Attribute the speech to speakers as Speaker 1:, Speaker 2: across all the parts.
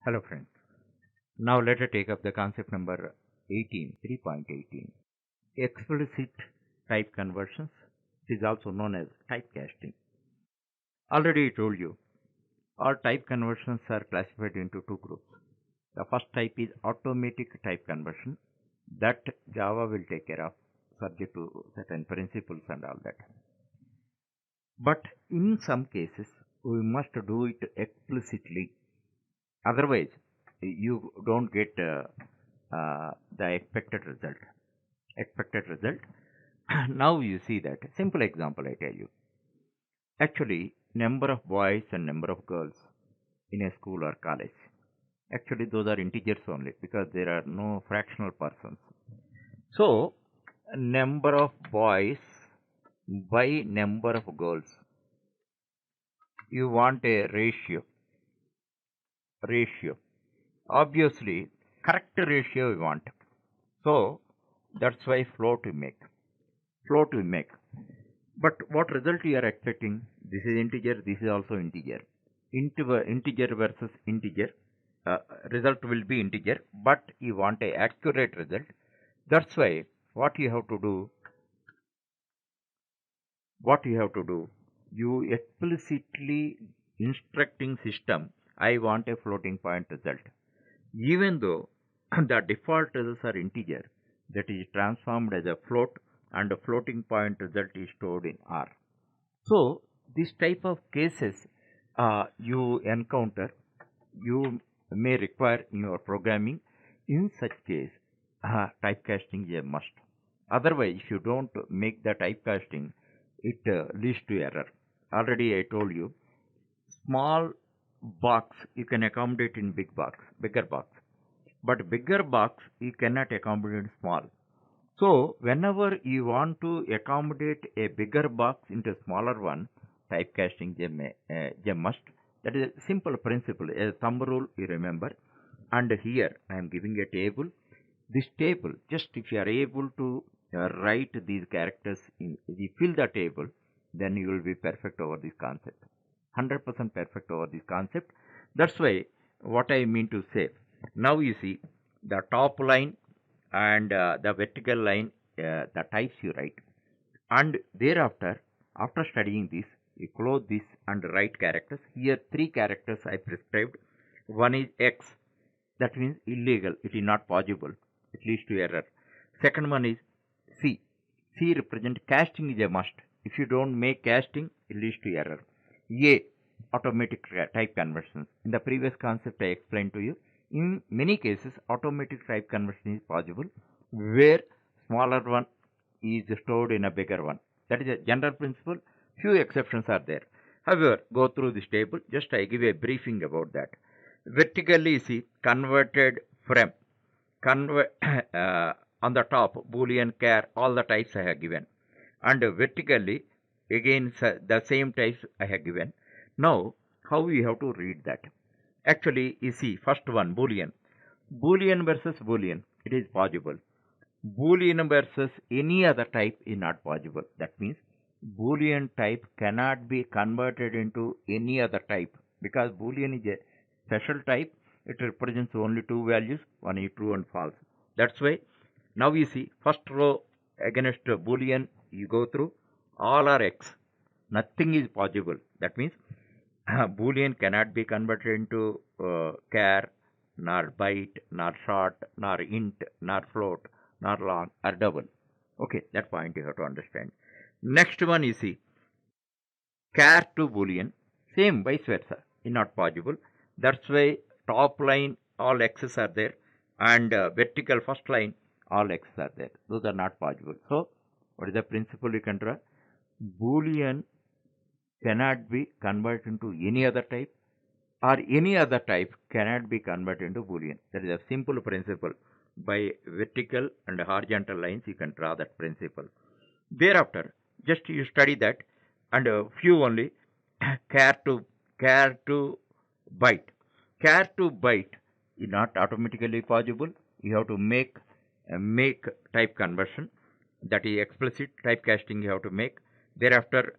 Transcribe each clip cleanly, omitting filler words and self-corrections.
Speaker 1: Hello friends. Now let us take up the concept number 18, 3.18. Explicit type conversions. It is also known as typecasting. Already I told you, all type conversions are classified into two groups. The first type is automatic type conversion that Java will take care of subject to certain principles and all that. But in some cases, we must do it explicitly. Otherwise, you don't get the expected result. Expected result. Now you see that simple example I tell you. Actually, number of boys and number of girls in a school or college. Actually, those are integers only because there are no fractional persons. So, number of boys by number of girls. You want a ratio. Obviously, correct ratio we want. So, that's why float we make. Float we make. But what result you are expecting? This is integer, this is also integer. Integer versus integer. Result will be integer, but you want a accurate result. That's why what you have to do, you explicitly instructing system, I want a floating point result. Even though the default results are integer, that is transformed as a float and the floating point result is stored in R. So, this type of cases you encounter, you may require in your programming. In such case, typecasting is a must. Otherwise, if you don't make the typecasting, it leads to error. Already I told you, small box you can accommodate in bigger box. But bigger box you cannot accommodate in small. So, whenever you want to accommodate a bigger box into a smaller one, typecasting is a must. That is a simple principle, a thumb rule you remember. And here I am giving a table. This table, just if you are able to write these characters, if you fill the table, then you will be perfect over this concept. 100% perfect over this concept. That's why what I mean to say. Now you see the top line and the vertical line, the types you write. And thereafter, after studying this, you close this and write characters. Here, three characters I prescribed. One is X, that means illegal, it is not possible, it leads to error. Second one is C. C represent casting is a must. If you don't make casting, it leads to error. A. Automatic type conversions. In the previous concept I explained to you, in many cases automatic type conversion is possible where smaller one is stored in a bigger one. That is a general principle. Few exceptions are there. However, go through this table. Just I give a briefing about that. Vertically, see converted from on the top boolean char, all the types I have given, and vertically again the same types I have given. Now how we have to read that? Actually, you see first one boolean versus boolean, it is possible. Boolean versus any other type is not possible. That means Boolean type cannot be converted into any other type because Boolean is a special type. It represents only two values, one is true and false. That's why now you see first row against Boolean you go through, all are X. Nothing is possible. That means Boolean cannot be converted into char, nor byte, nor short, nor int, nor float, nor long, or double. Okay, that point you have to understand. Next one you see char to Boolean, same vice versa, is not possible. That's why top line all x's are there, and vertical first line all x's are there. Those are not possible. So, what is the principle you can draw? Boolean cannot be converted into any other type, or any other type cannot be converted into Boolean. That is a simple principle. By vertical and horizontal lines, you can draw that principle. Thereafter, just you study that, and a few only char to byte. Char to byte is not automatically possible. You have to make type conversion. That is explicit typecasting you have to make. Thereafter,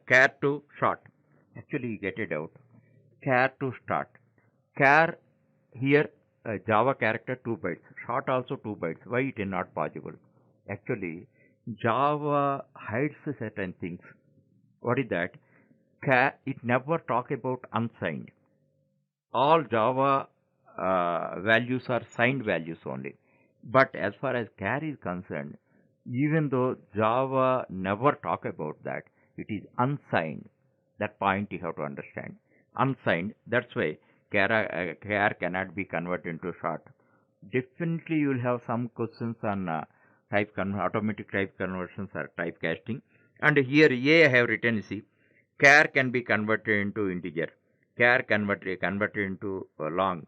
Speaker 1: char to short. Actually, you get it out. Char to start. Char here Java character 2 bytes, short also 2 bytes. Why it is not possible? Actually, Java hides certain things. What is that? It never talk about unsigned. All Java values are signed values only. But as far as char is concerned, even though Java never talk about that, it is unsigned. That point you have to understand. Unsigned. That's why char cannot be converted into short. Definitely, you will have some questions on automatic type conversions or typecasting. And here A I have written, see, char can be converted into integer. Char converted into long,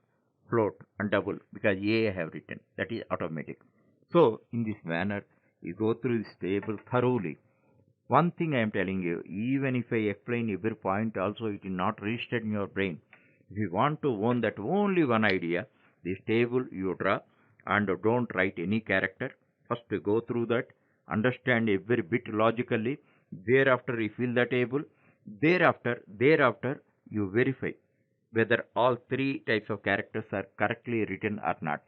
Speaker 1: float, and double because A I have written. That is automatic. So, in this manner, you go through this table thoroughly. One thing I am telling you, even if I explain every point, also it is not registered in your brain. If you want to own that only one idea, this table you draw and don't write any character. First go through that, understand every bit logically. Thereafter you fill the table. Thereafter you verify whether all three types of characters are correctly written or not.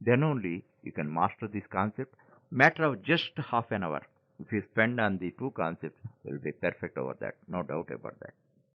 Speaker 1: Then only you can master this concept. Matter of just half an hour. If you spend on the two concepts, you will be perfect over that. No doubt about that.